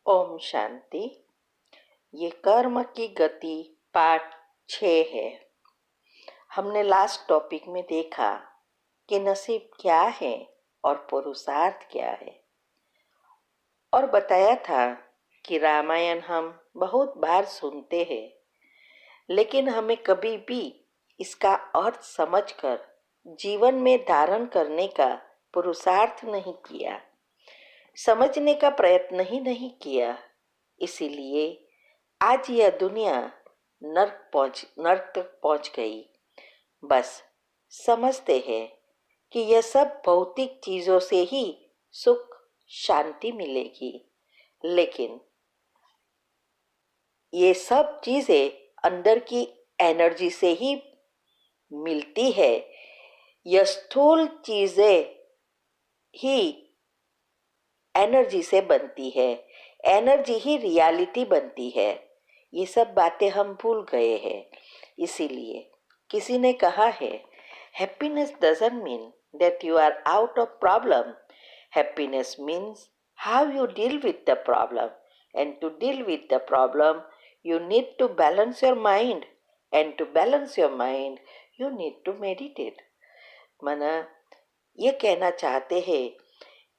ओम शांति। ये कर्म की गति पार्ट 6 है। हमने लास्ट टॉपिक में देखा कि नसीब क्या है और पुरुषार्थ क्या है, और बताया था कि रामायण हम बहुत बार सुनते हैं, लेकिन हमें कभी भी इसका अर्थ समझकर जीवन में धारण करने का पुरुषार्थ नहीं किया, समझने का प्रयत्न ही नहीं किया। इसीलिए आज यह दुनिया नर्क तक पहुंच गई। बस समझते हैं कि यह सब भौतिक चीजों से ही सुख शांति मिलेगी, लेकिन ये सब चीजें अंदर की एनर्जी से ही मिलती है। यह स्थूल चीजें ही एनर्जी से बनती है, एनर्जी ही रियलिटी बनती है। ये सब बातें हम भूल गए हैं। इसीलिए किसी ने कहा है, happiness doesn't mean that you are out of problem, happiness means how you deal with the problem, and to deal with the problem you need to balance your mind, and to balance your mind you need to meditate। माना ये कहना चाहते हैं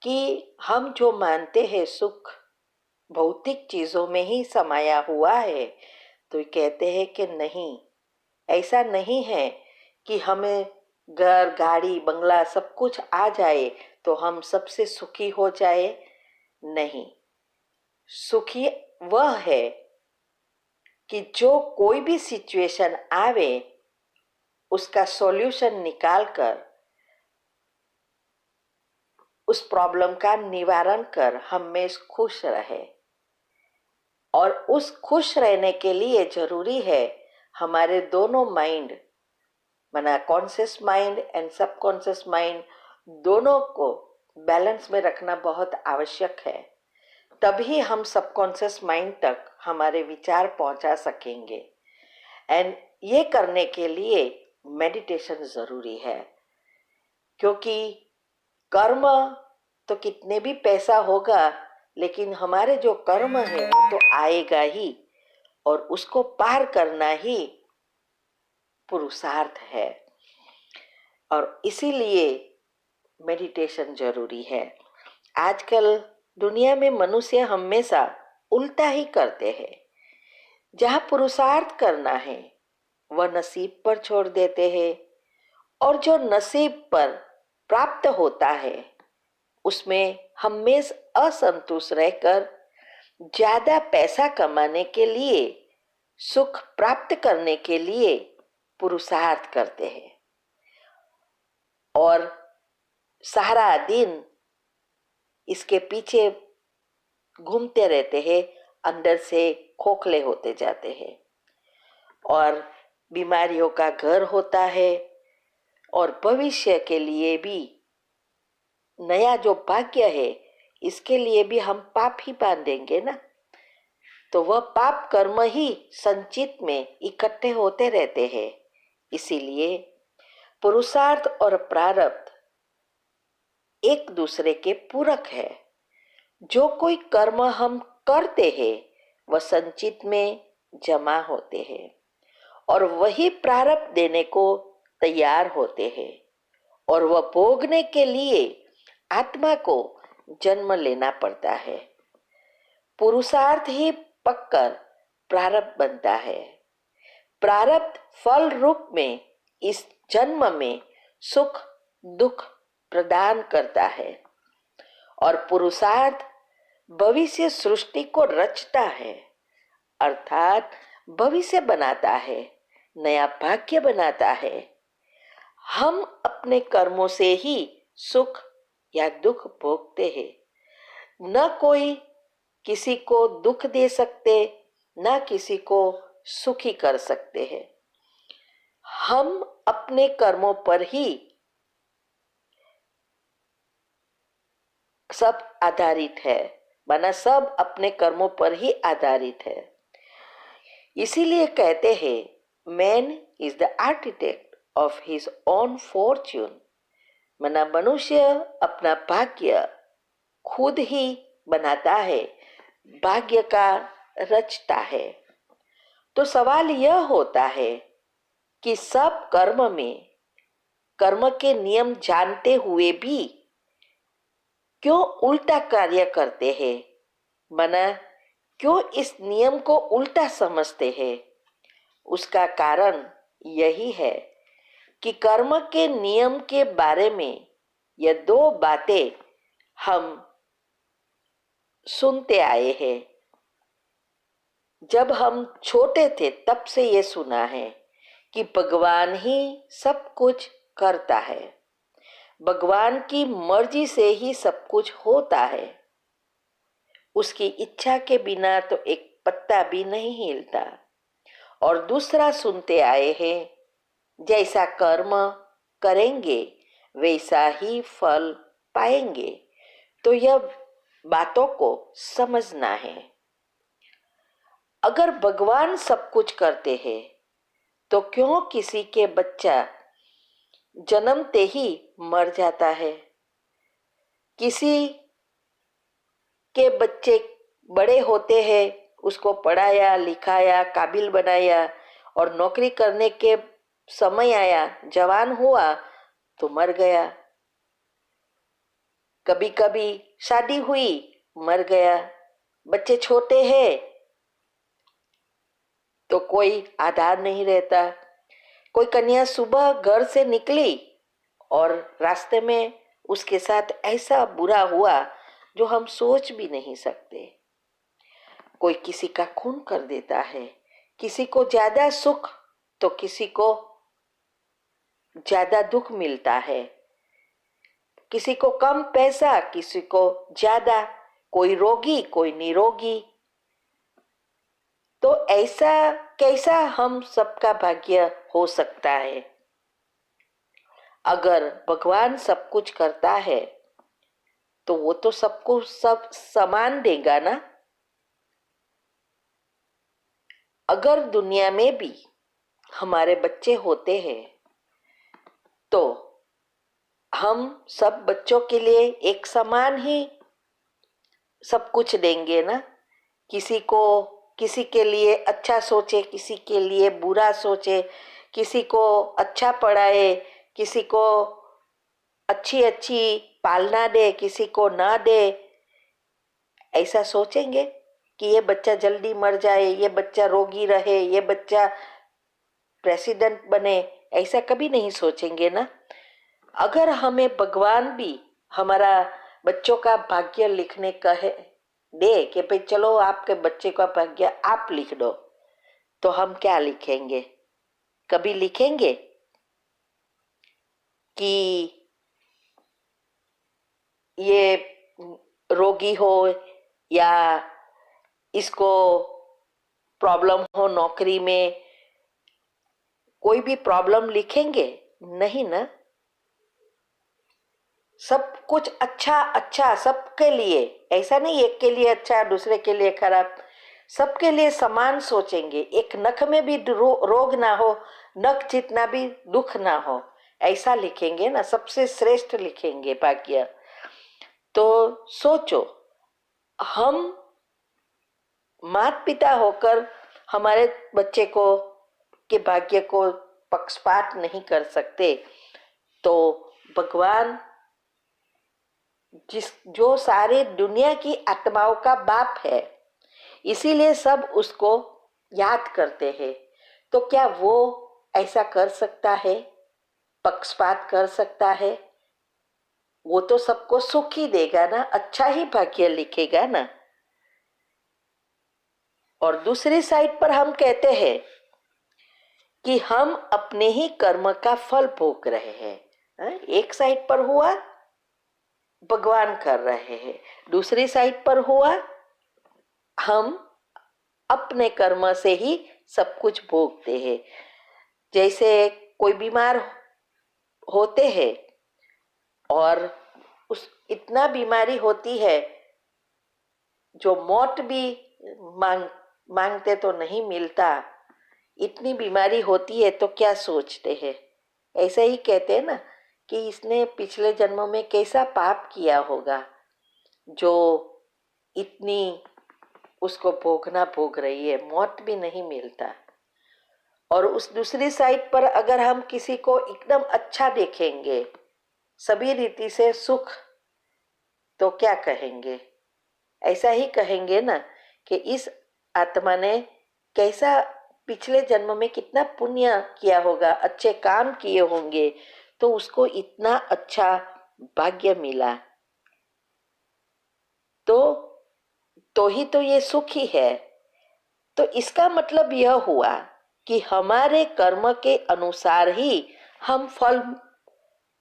कि हम जो मानते हैं सुख भौतिक चीजों में ही समाया हुआ है, तो कहते हैं कि नहीं, ऐसा नहीं है कि हमें घर गाड़ी बंगला सब कुछ आ जाए तो हम सबसे सुखी हो जाए। नहीं, सुखी वह है कि जो कोई भी सिचुएशन आवे उसका सॉल्यूशन निकालकर उस प्रॉब्लम का निवारण कर हमेशा खुश रहे। और उस खुश रहने के लिए जरूरी है हमारे दोनों माइंड, माना conscious mind and subconscious mind, दोनों को बैलेंस में रखना बहुत आवश्यक है। तभी हम सबकॉन्शियस माइंड तक हमारे विचार पहुंचा सकेंगे। एंड ये करने के लिए मेडिटेशन जरूरी है, क्योंकि कर्म तो कितने भी पैसा होगा, लेकिन हमारे जो कर्म है वो तो आएगा ही, और उसको पार करना ही पुरुषार्थ है। और इसीलिए मेडिटेशन जरूरी है। आजकल दुनिया में मनुष्य हमेशा उल्टा ही करते हैं। जहाँ पुरुषार्थ करना है वह नसीब पर छोड़ देते हैं, और जो नसीब पर प्राप्त होता है उसमें हमेशा असंतुष्ट रहकर ज्यादा पैसा कमाने के लिए, सुख प्राप्त करने के लिए पुरुषार्थ करते हैं, और सारा दिन इसके पीछे घूमते रहते हैं, अंदर से खोखले होते जाते हैं, और बीमारियों का घर होता है। और भविष्य के लिए भी नया जो भाग्य है, इसके लिए भी हम पाप ही बांधेंगे ना, तो वह पाप कर्म ही संचित में इकट्ठे होते रहते हैं। इसीलिए पुरुषार्थ और प्रारब्ध एक दूसरे के पूरक है। जो कोई कर्म हम करते हैं वह संचित में जमा होते हैं, और वही प्रारब्ध देने को तैयार होते हैं, और वह भोगने के लिए आत्मा को जन्म लेना पड़ता है। पुरुषार्थ ही पककर प्रारब्ध बनता है। प्रारब्ध फल रूप में इस जन्म में सुख दुख प्रदान करता है, और पुरुषार्थ भविष्य सृष्टि को रचता है, अर्थात भविष्य बनाता है, नया भाग्य बनाता है। हम अपने कर्मों से ही सुख या दुख भोगते हैं। न कोई किसी को दुख दे सकते, न किसी को सुखी कर सकते हैं। हम अपने कर्मों पर ही सब आधारित है, माना सब अपने कर्मों पर ही आधारित है। इसीलिए कहते हैं man is the architect of his own Fortune, माना मनुष्य अपना भाग्य खुद ही बनाता है। भाग्य का रचता है। तो सवाल यह होता है कि सब कर्म के नियम जानते हुए भी क्यों उल्टा कार्य करते हैं, मना क्यों इस नियम को उल्टा समझते हैं? उसका कारण यही है कि कर्म के नियम के बारे में ये दो बातें हम सुनते आए हैं। जब हम छोटे थे तब से ये सुना है कि भगवान ही सब कुछ करता है, भगवान की मर्जी से ही सब कुछ होता है, उसकी इच्छा के बिना तो एक पत्ता भी नहीं हिलता। और दूसरा सुनते आए हैं, जैसा कर्म करेंगे वैसा ही फल पाएंगे। तो यह बातों को समझना है। अगर भगवान सब कुछ करते हैं तो क्यों किसी के बच्चा जन्मते ही मर जाता है? किसी के बच्चे बड़े होते हैं, उसको पढ़ाया लिखाया काबिल बनाया और नौकरी करने के समय आया, जवान हुआ तो मर गया। कभी कभी शादी हुई, मर गया। बच्चे छोटे हैं तो कोई आधार नहीं रहता। कोई कन्या सुबह घर से निकली और रास्ते में उसके साथ ऐसा बुरा हुआ जो हम सोच भी नहीं सकते। कोई किसी का खून कर देता है, किसी को ज्यादा सुख तो किसी को ज्यादा दुख मिलता है, किसी को कम पैसा किसी को ज्यादा, कोई रोगी कोई निरोगी। तो ऐसा कैसा हम सबका भाग्य हो सकता है? अगर भगवान सब कुछ करता है तो वो तो सबको सब समान देगा ना। अगर दुनिया में भी हमारे बच्चे होते हैं तो हम सब बच्चों के लिए एक समान ही सब कुछ देंगे ना। किसी के लिए अच्छा सोचे, किसी के लिए बुरा सोचे, किसी को अच्छा पढ़ाए, किसी को अच्छी अच्छी पालना दे, किसी को ना दे। ऐसा सोचेंगे कि ये बच्चा जल्दी मर जाए, ये बच्चा रोगी रहे, ये बच्चा प्रेसिडेंट बने, ऐसा कभी नहीं सोचेंगे ना। अगर हमें भगवान भी हमारा बच्चों का भाग्य लिखने कहे दे कि भाई चलो आपके बच्चे का भाग्य आप लिख दो, तो हम क्या लिखेंगे? कभी लिखेंगे कि ये रोगी हो या इसको प्रॉब्लम हो नौकरी में? कोई भी प्रॉब्लम लिखेंगे नहीं ना। सब कुछ अच्छा अच्छा सबके लिए, ऐसा नहीं एक के लिए अच्छा दूसरे के लिए खराब, सबके लिए समान सोचेंगे। एक नख में भी रोग ना हो, नख जितना भी दुख ना हो, ऐसा लिखेंगे ना। सबसे श्रेष्ठ लिखेंगे भाग्य। तो सोचो, हम माता पिता होकर हमारे बच्चे को के भाग्य को पक्षपात नहीं कर सकते, तो भगवान जो सारे दुनिया की आत्माओं का बाप है, इसीलिए सब उसको याद करते हैं। तो क्या वो ऐसा कर सकता है, पक्षपात कर सकता है? वो तो सबको सुख ही देगा ना, अच्छा ही भाग्य लिखेगा ना। और दूसरी साइड पर हम कहते हैं कि हम अपने ही कर्म का फल भोग रहे हैं। एक साइड पर हुआ भगवान कर रहे हैं, दूसरी साइड पर हुआ हम अपने कर्म से ही सब कुछ भोगते हैं। जैसे कोई बीमार होते हैं और उस इतना बीमारी होती है जो मौत भी मांगते तो नहीं मिलता, इतनी बीमारी होती है तो क्या सोचते हैं? ऐसे ही कहते हैं ना कि इसने पिछले जन्म में कैसा पाप किया होगा जो इतनी उसको भोग रही है, मौत भी नहीं मिलता। और उस दूसरी साइड पर अगर हम किसी को एकदम अच्छा देखेंगे, सभी रीति से सुख, तो क्या कहेंगे? ऐसा ही कहेंगे ना कि इस आत्मा ने कैसा पिछले जन्म में कितना पुण्य किया होगा, अच्छे काम किए होंगे, तो उसको इतना अच्छा भाग्य मिला। तो ही तो ये सुखी है। तो इसका मतलब यह हुआ कि हमारे कर्म के अनुसार ही हम फल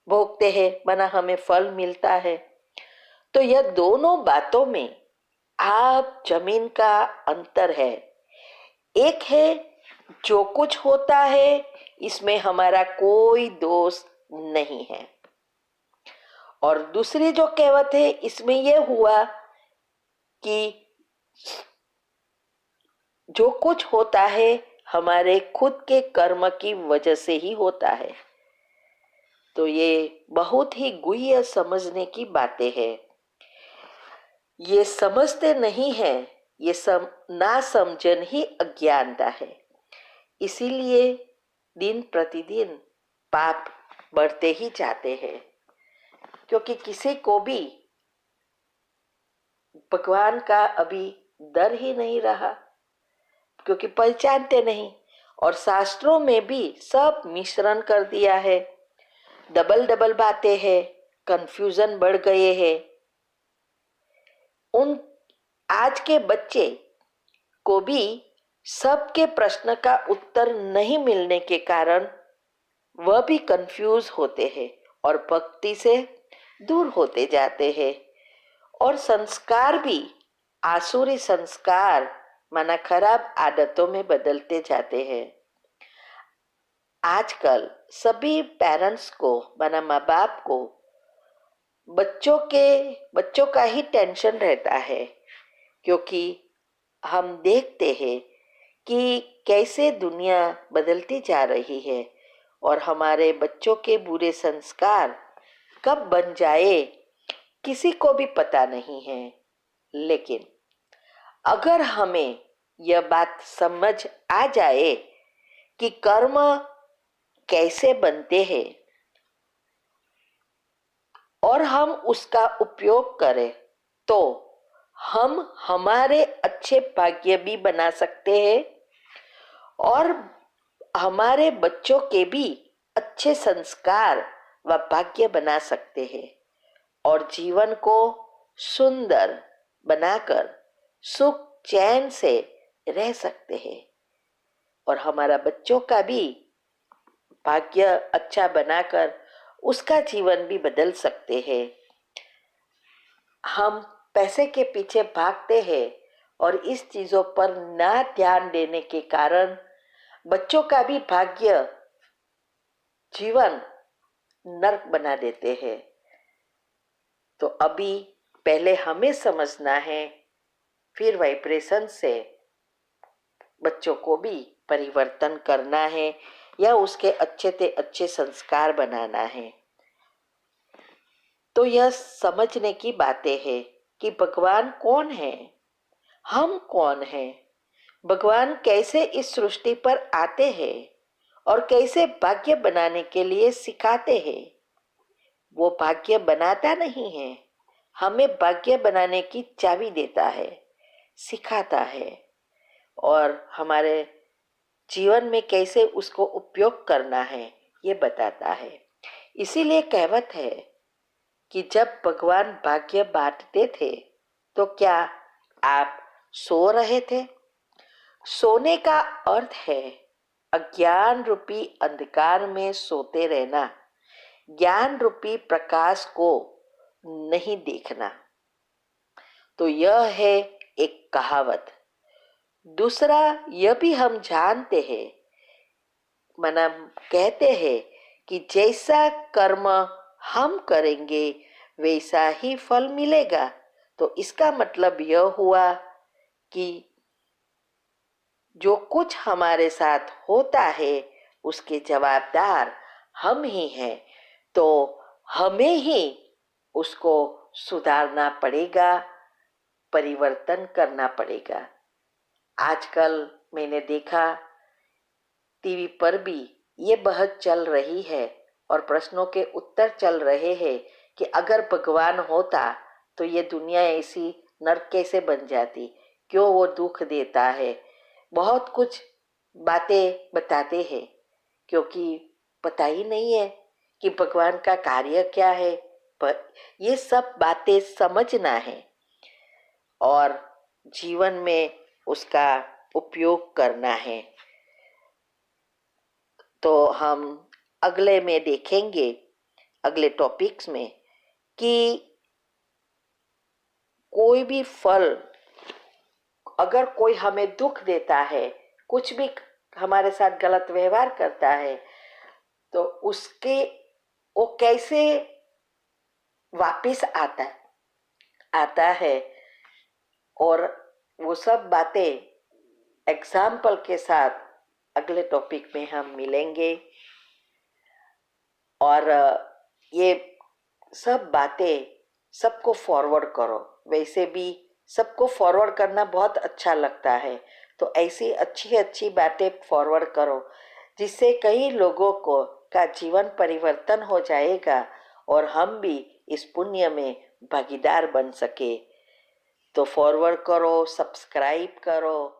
भोगते हैं, माना हमें फल मिलता है। तो यह दोनों बातों में आप जमीन का अंतर है। एक है जो कुछ होता है इसमें हमारा कोई दोष नहीं है, और दूसरी जो कहावत है इसमें यह हुआ कि जो कुछ होता है हमारे खुद के कर्म की वजह से ही होता है। तो ये बहुत ही गुह्य समझने की बातें हैं। ये समझते नहीं है, ये ना समझन ही अज्ञानता है। इसीलिए दिन प्रतिदिन पाप बढ़ते ही जाते हैं, क्योंकि किसी को भी भगवान का अभी डर ही नहीं रहा, क्योंकि पहचानते नहीं। और शास्त्रों में भी सब मिश्रण कर दिया है, डबल डबल बातें हैं, कंफ्यूजन बढ़ गए हैं। उन आज के बच्चे को भी सबके प्रश्न का उत्तर नहीं मिलने के कारण वह भी कंफ्यूज होते हैं और भक्ति से दूर होते जाते हैं। और संस्कार भी आसुरी संस्कार माना खराब आदतों में बदलते जाते हैं। आजकल सभी पेरेंट्स को माना माँ बाप को बच्चों का ही टेंशन रहता है, क्योंकि हम देखते हैं कि कैसे दुनिया बदलती जा रही है और हमारे बच्चों के बुरे संस्कार कब बन जाए किसी को भी पता नहीं है। लेकिन अगर हमें यह बात समझ आ जाए कि कर्म कैसे बनते हैं और हम उसका उपयोग करें, तो हम हमारे अच्छे भाग्य भी बना सकते हैं और हमारे बच्चों के भी अच्छे संस्कार व भाग्य बना सकते हैं और जीवन को सुंदर बनाकर सुख चैन से रह सकते हैं और हमारा बच्चों का भी भाग्य अच्छा बनाकर उसका जीवन भी बदल सकते हैं। हम पैसे के पीछे भागते हैं और इस चीजों पर ना ध्यान देने के कारण बच्चों का भी भाग्य जीवन नरक बना देते हैं। तो अभी पहले हमें समझना है, फिर वाइब्रेशन से बच्चों को भी परिवर्तन करना है या उसके अच्छे से अच्छे संस्कार बनाना है। तो यह समझने की बातें हैं कि भगवान कौन है, हम कौन हैं, भगवान कैसे इस सृष्टि पर आते हैं और कैसे भाग्य बनाने के लिए सिखाते हैं। वो भाग्य बनाता नहीं है, हमें भाग्य बनाने की चाबी देता है, सिखाता है और हमारे जीवन में कैसे उसको उपयोग करना है ये बताता है। इसीलिए कहावत है कि जब भगवान भाग्य बांटते थे तो क्या आप सो रहे थे? सोने का अर्थ है अज्ञान रूपी अंधकार में सोते रहना, ज्ञान रूपी प्रकाश को नहीं देखना। तो यह है एक कहावत। दूसरा यह भी हम जानते हैं, माना कहते हैं कि जैसा कर्म हम करेंगे वैसा ही फल मिलेगा। तो इसका मतलब यह हुआ कि जो कुछ हमारे साथ होता है उसके जवाबदार हम ही हैं, तो हमें ही उसको सुधारना पड़ेगा परिवर्तन करना पड़ेगा। आजकल मैंने देखा टीवी पर भी ये बहस चल रही है और प्रश्नों के उत्तर चल रहे हैं कि अगर भगवान होता तो ये दुनिया ऐसी नरक कैसे बन जाती, क्यों वो दुख देता है। बहुत कुछ बातें बताते हैं क्योंकि पता ही नहीं है कि भगवान का कार्य क्या है। पर ये सब बातें समझना है और जीवन में उसका उपयोग करना है। तो हम अगले में देखेंगे, अगले टॉपिक्स में, कि कोई भी फल, अगर कोई हमें दुख देता है, कुछ भी हमारे साथ गलत व्यवहार करता है, तो उसके वो कैसे वापिस आता है और वो सब बातें एग्जाम्पल के साथ अगले टॉपिक में हम मिलेंगे। और ये सब बातें सबको फॉरवर्ड करो। वैसे भी सबको फॉरवर्ड करना बहुत अच्छा लगता है, तो ऐसी अच्छी अच्छी बातें फॉरवर्ड करो जिससे कई लोगों को का जीवन परिवर्तन हो जाएगा और हम भी इस पुण्य में भागीदार बन सके। तो फॉरवर्ड करो, सब्सक्राइब करो